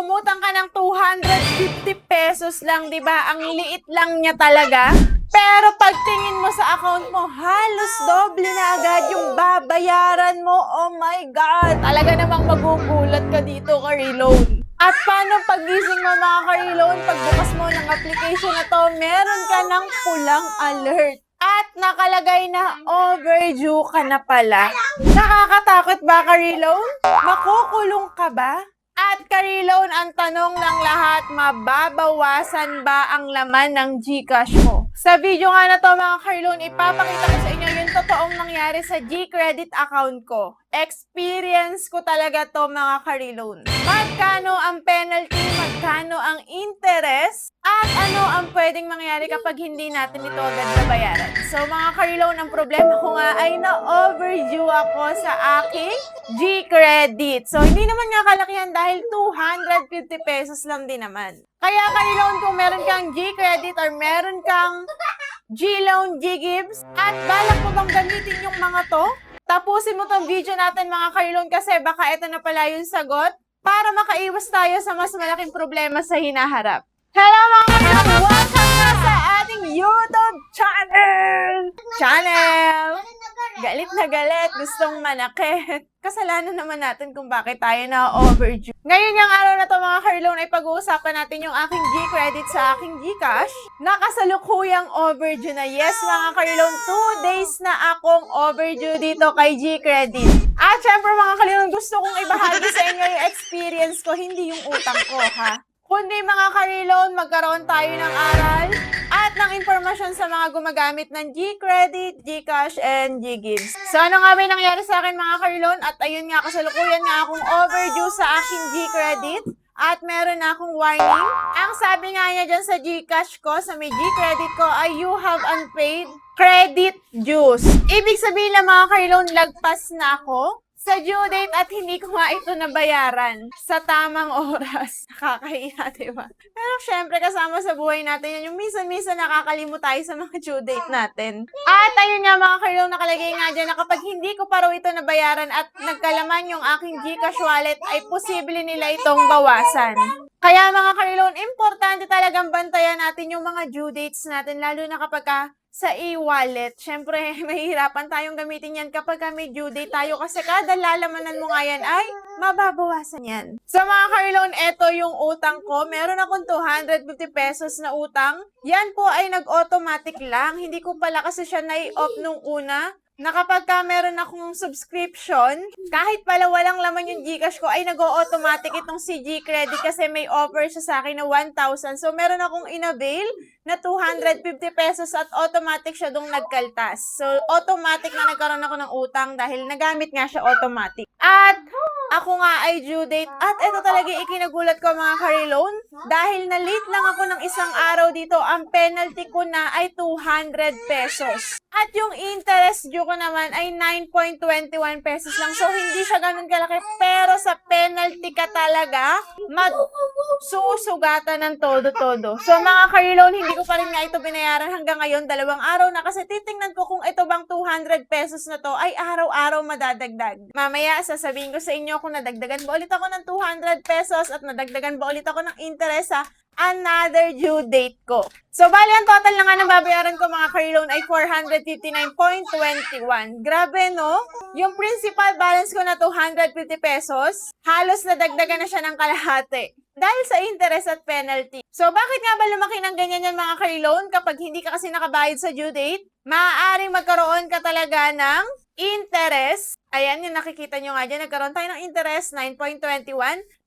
umutang ka ng 250 pesos lang, di ba? Ang liit lang niya talaga. Pero pagtingin mo sa account mo, halos doble na agad yung babayaran mo. Oh my God! Talaga namang magugulat ka dito, Carilone. At paano pagising mo mga Carilone? Pagbukas mo ng application na to, meron ka ng pulang alert. At nakalagay na overdue ka na pala. Nakakatakot ba, Carilone? Makukulong ka ba? At Carilone, ang tanong ng lahat, mababawasan ba ang laman ng GCash mo? Sa video nga na to mga Carilone, ipapakita ko sa inyo yung totoong nangyari sa G-Credit account ko. Experience ko talaga to mga Carilone. Magkano ang penalty, magkano ang interest, at ano ang pwedeng mangyari kapag hindi natin ito agad nabayaran. So mga Carilone, ang problema ko nga ay na-overdue ako sa aking G-Credit. So hindi naman nga kalakihan dahil 250 pesos lang din naman. Kaya Carilone, kung meron kang G-Credit or meron kang G-Loan, G-Gives, at balak mo bang gamitin yung mga to, tapusin mo tong video natin mga Carilone kasi baka ito na pala yung sagot para makaiwas tayo sa mas malaking problema sa hinaharap. Hello mga Carilone! Welcome na sa ating YouTube channel! Galit na galit, gustong manakit. Kasalanan naman natin kung bakit tayo na-overdue. Ngayon yung araw na to mga Carilone ay pag-uusapan natin yung aking G-Credit sa aking GCash. Nakasalukuyang overdue na. Yes mga Carilone, 2 days na akong overdue dito kay G-Credit. At syempre mga Carilone, gusto kong ibahagi sa inyo yung experience ko, hindi yung utang ko ha. Kundi mga Carilone, magkaroon tayo ng aral at ng impormasyon sa mga gumagamit ng G-Credit, GCash, and G-Gives. So ano nga ba yung nangyari sa akin mga Carilone? At ayun nga, kasalukuyan nga akong overdue sa aking G-Credit. At meron na akong warning. Ang sabi nga niya dyan sa GCash ko, sa may G-Credit ko, ay you have unpaid credit dues. Ibig sabihin lang mga Carilone, lagpas na ako sa due date at hindi ko nga ito nabayaran sa tamang oras. Nakakahiya, diba? Pero syempre, kasama sa buhay natin yan, yung minsan-minsan nakakalimut tayo sa mga due date natin. At ayun nga mga Carilone, nakalagay nga dyan na kapag hindi ko pa raw ito nabayaran at nagkalaman yung aking GCash wallet, ay posible nila itong bawasan. Kaya mga Carilone, importante talagang bantayan natin yung mga due dates natin, lalo na kapag sa e-wallet. Siyempre, mahihirapan tayong gamitin yan kapag may due date tayo kasi kada lalamanan mo nga yan ay mababawasan yan. So mga Carilone, eto yung utang ko. Meron akong 250 pesos na utang. Yan po ay nag-automatic lang. Hindi ko pala kasi siya na-off nung una. Na kapag meron akong subscription, kahit pala walang laman yung GCash ko, ay nag-o-automatic itong si G-Credit kasi may offer siya sa akin na 1,000. So, meron akong in-avail na 250 pesos at automatic siya dong nagkaltas. So, automatic na nagkaroon ako ng utang dahil nagamit nga siya automatic. At ako nga ay due date. At ito talaga ikinagulat ko mga Carilone. Dahil na-late lang ako ng isang araw dito, ang penalty ko na ay 200 pesos. At yung interest due ko naman ay 9.21 pesos lang. So, hindi siya ganun kalaki. Pero sa penalty ka talaga, susugatan ng todo-todo. So, mga Carilone, hindi ko pa rin nga ito binayaran hanggang ngayon. 2 araw na kasi titingnan ko kung ito bang 200 pesos na to ay araw-araw madadagdag. Mamaya, sasabihin ko sa inyo kung nadagdagan ba ulit ako ng 200 pesos at nadagdagan ba ulit ako ng interest sa another due date ko. So, bali ang total na nga ng babayaran ko mga Carilone ay 459.21. Grabe, no? Yung principal balance ko na 250 pesos, halos nadagdagan na siya ng kalahati. Dahil sa interest at penalty. So, bakit nga ba lumaki ng ganyan yan mga Carilone kapag hindi ka kasi nakabayad sa due date? Maaaring magkaroon ka talaga ng interest. Ayan, yung nakikita nyo nga dyan. Nagkaroon tayo ng interest, 9.21.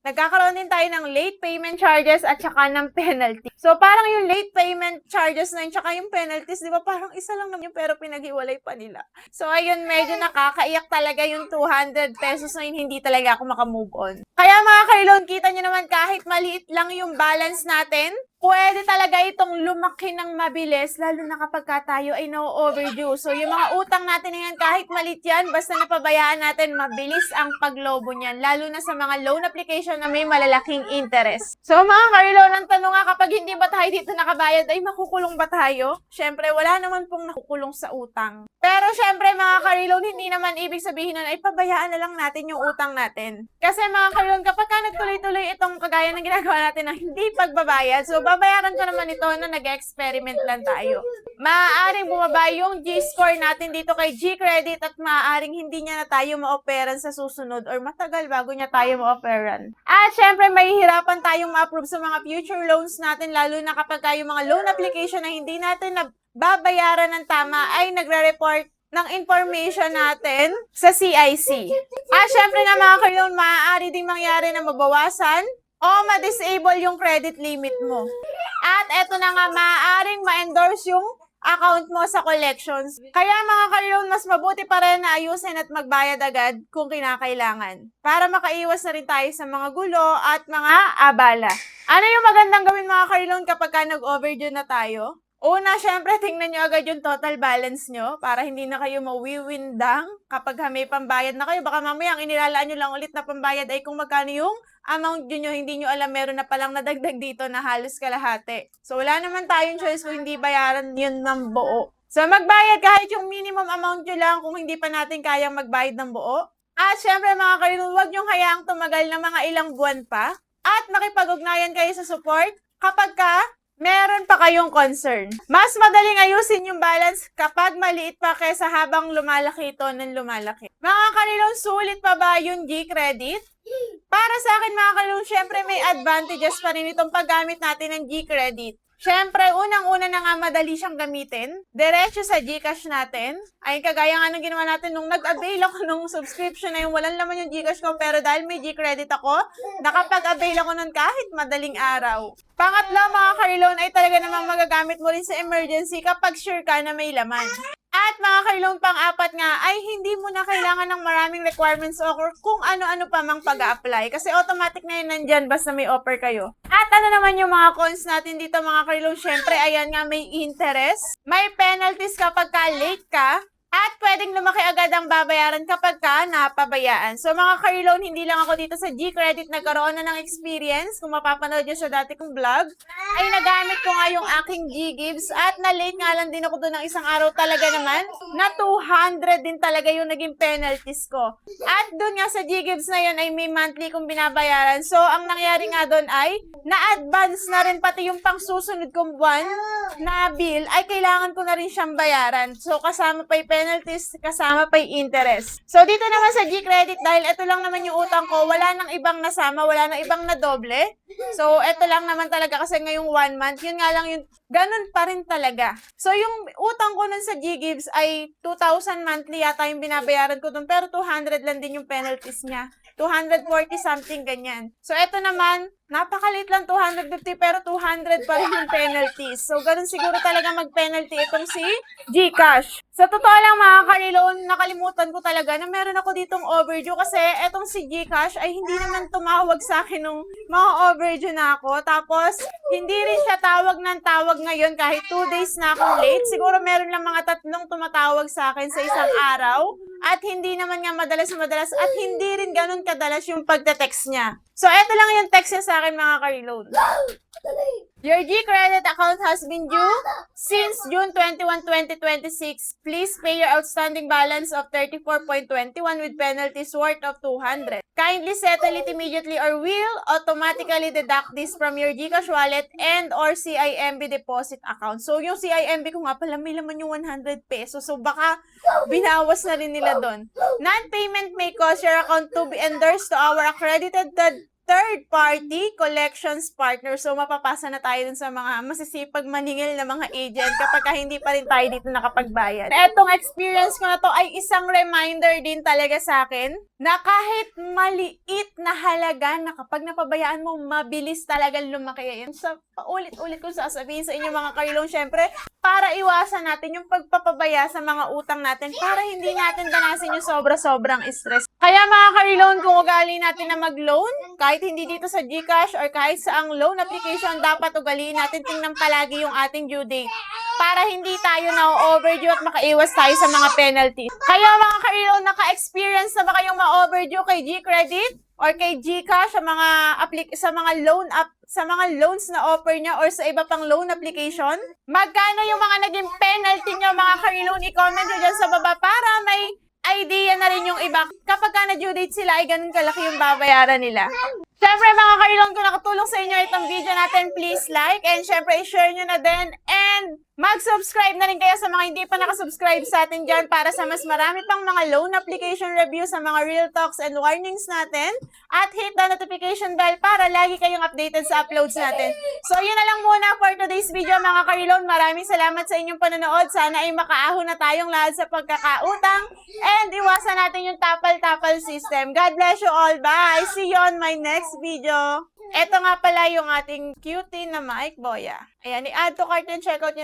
Nagkakaroon din tayo ng late payment charges at saka ng penalty. So, parang yung late payment charges na yun, saka yung penalties, di ba? Parang isa lang naman yun, pero pinaghiwalay pa nila. So, ayun, medyo nakakaiyak talaga yung 200 pesos na yun, hindi talaga ako makamove on. Kaya mga Carilone, kita nyo naman kahit maliit lang yung balance natin, pwede talaga itong lumaki ng mabilis, lalo na kapag tayo ay no-overdue. So, yung mga utang natin na yan, kahit maliit yan, basta napabayaan natin, mabilis ang paglobo niyan, lalo na sa mga loan application na may malalaking interest. So, mga Carilone, ang tanong nga, kapag hindi ba tayo dito nakabayad, ay makukulong ba tayo? Syempre, wala naman pong nakukulong sa utang. Pero syempre mga ka-reloan, hindi naman ibig sabihin nun ay pabayaan na lang natin yung utang natin. Kasi mga ka-reloan, kapag ka nagtuloy-tuloy itong kagaya ng ginagawa natin ng hindi pagbabayad, so babayaran ko naman ito na nag-experiment lang tayo. Maaaring bumaba yung G-score natin dito kay G-Credit at maaaring hindi niya na tayo ma-operan sa susunod or matagal bago niya tayo ma-operan. At syempre, mahihirapan tayong ma-approve sa mga future loans natin, lalo na kapag yung mga loan application na hindi natin babayaran ng tama ay nagre-report ng information natin sa CIC. Syempre na mga ka-reloan, maaari ding mangyari na mabawasan o ma-disable yung credit limit mo. At eto na nga, maaaring ma-endorse yung account mo sa collections. Kaya mga ka-reloan, mas mabuti pa rin na ayusin at magbayad agad kung kinakailangan. Para makaiwas na rin tayo sa mga gulo at mga abala. Ano yung magandang gawin mga ka-reloan kapag nag-overdue na tayo? Una, syempre, tingnan nyo agad yung total balance nyo para hindi na kayo mawiwindang kapag may pambayad na kayo. Baka mamaya, ang inilalaan nyo lang ulit na pambayad ay kung magkano yung amount nyo, hindi nyo alam, meron na palang nadagdag dito na halos kalahati. So, wala naman tayong choice kung hindi bayaran yun ng buo. So, magbayad kahit yung minimum amount nyo lang kung hindi pa natin kayang magbayad ng buo. At syempre, mga ka-reloan, huwag nyo hayaang tumagal na mga ilang buwan pa at makipag-ugnayan kayo sa support kapag meron pa kayong concern. Mas madaling ayusin yung balance kapag maliit pa kaysa habang lumalaki ito ng lumalaki. Mga ka-reloan, sulit pa ba yung G-Credit? Para sa akin mga ka-reloan, syempre may advantages pa rin itong paggamit natin ng G-Credit. Syempre, unang-una na nga madali siyang gamitin. Diretso sa GCash natin. Ay, kagaya nga ng ginawa natin nung nag-avail ako ng subscription na yung walang laman yung GCash ko. Pero dahil may G-Credit ako, nakapag-avail ako nun kahit madaling araw. Pangatlo, mga ka-reloan, ay talaga namang magagamit mo rin sa emergency kapag sure ka na may laman. At mga ka-reloan, pang-apat nga, ay hindi mo na kailangan ng maraming requirements o kung ano-ano pa mang pag-a-apply. Kasi automatic na yun nandyan basta may offer kayo. At ano naman yung mga cons natin dito mga ka-reloan? Syempre, ayan nga, may interest. May penalties kapag late ka. At pwedeng lumaki agad ang babayaran kapag napabayaan. So mga ka-reloan, hindi lang ako dito sa G-Credit nagkaroon na ng experience. Kung mapapanood nyo sa dati kong vlog, ay nagamit ko nga yung aking G-Gives. At na-late nga lang din ako doon ng isang araw talaga naman. Na 200 din talaga yung naging penalties ko. At doon nga sa G-Gives na yun ay may monthly kong binabayaran. So ang nangyari nga doon ay na-advance na rin pati yung pang susunod kong buwan na bill ay kailangan ko na rin siyang bayaran. So kasama pa yung penalties, kasama pa yung interest. So, dito naman sa G-Credit, dahil ito lang naman yung utang ko, wala nang ibang nasama, wala nang ibang na doble. So, ito lang naman talaga kasi ngayong 1 month, yun nga lang yun, ganun pa rin talaga. So, yung utang ko nun sa G-Gives ay 2,000 monthly yata yung binabayaran ko dun, pero 200 lang din yung penalties niya. 240 something ganyan. So, ito naman, napakalit lang 250 pero 200 pa rin yung penalties. So, ganun siguro talaga mag-penalty itong si GCash. Sa totoo lang mga ka-reloan, nakalimutan ko talaga na meron ako ditong overdue kasi etong si GCash ay hindi naman tumawag sa akin nung mga overdue na ako. Tapos, hindi rin siya tawag ng tawag ngayon kahit 2 days na akong late. Siguro meron lang mga 3 tumatawag sa akin sa isang araw. At hindi naman nga madalas at hindi rin ganun kadalas yung pagte-text niya. So, eto lang yung text niya sa akin mga ka-reload. Your G-Credit account has been due since June 21, 2026. Please pay your outstanding balance of 34.21 with penalties worth of 200. Kindly settle it immediately or we'll automatically deduct this from your GCash wallet and or CIMB deposit account. So, yung CIMB ko nga pala may laman yung 100 pesos. So, baka binawas na rin nila doon. Non-payment may cause your account to be endorsed to our accredited third-party collections partner. So, mapapasa na tayo dun sa mga masisipag maningil na mga agent kapag hindi pa rin tayo dito nakapagbayad. Etong experience ko na to ay isang reminder din talaga sa akin na kahit maliit na halaga na kapag napabayaan mo, mabilis talagang lumaki. Yan sa paulit-ulit ko sasabihin sa inyo mga ka-reloan, syempre, para iwasan natin yung pagpapabaya sa mga utang natin para hindi natin danasin yung sobra-sobrang stress. Kaya mga ka-reloan, kung ugali natin na mag-loan, kahit hindi dito sa GCash or kahit sa ang loan application, dapat ugaliin natin tingnan palagi yung ating due date para hindi tayo na-overdue at makaiwas tayo sa mga penalties. Kaya mga ka-reloan, naka-experience na ba kayong ma-overdue kay G-Credit or kay GCash sa mga loan sa mga loans na offer niya or sa iba pang loan application? Magkano yung mga naging penalty niyo mga ka-reloan? I-comment nyo dyan sa baba para may idea na rin yung iba. Kapag ka na-due date sila, ay ganun kalaki yung babayaran nila. Siyempre mga ka-reloan, kung nakatulong sa inyo itong video natin, please like and syempre i-share nyo na din and mag-subscribe na rin kayo sa mga hindi pa nakasubscribe sa atin dyan para sa mas marami pang mga loan application reviews sa mga real talks and warnings natin at hit the notification bell para lagi kayong updated sa uploads natin. So yun na lang muna for today's video mga ka-reloan. Maraming salamat sa inyong panonood. Sana ay makaahon na tayong lahat sa pagkakautang and iwasan natin yung tapal-tapal system. God bless you all. Bye! See you on my next video. Ito nga pala yung ating cutie na Mike Boya. Ayan, i-add to cart and checkout nyo na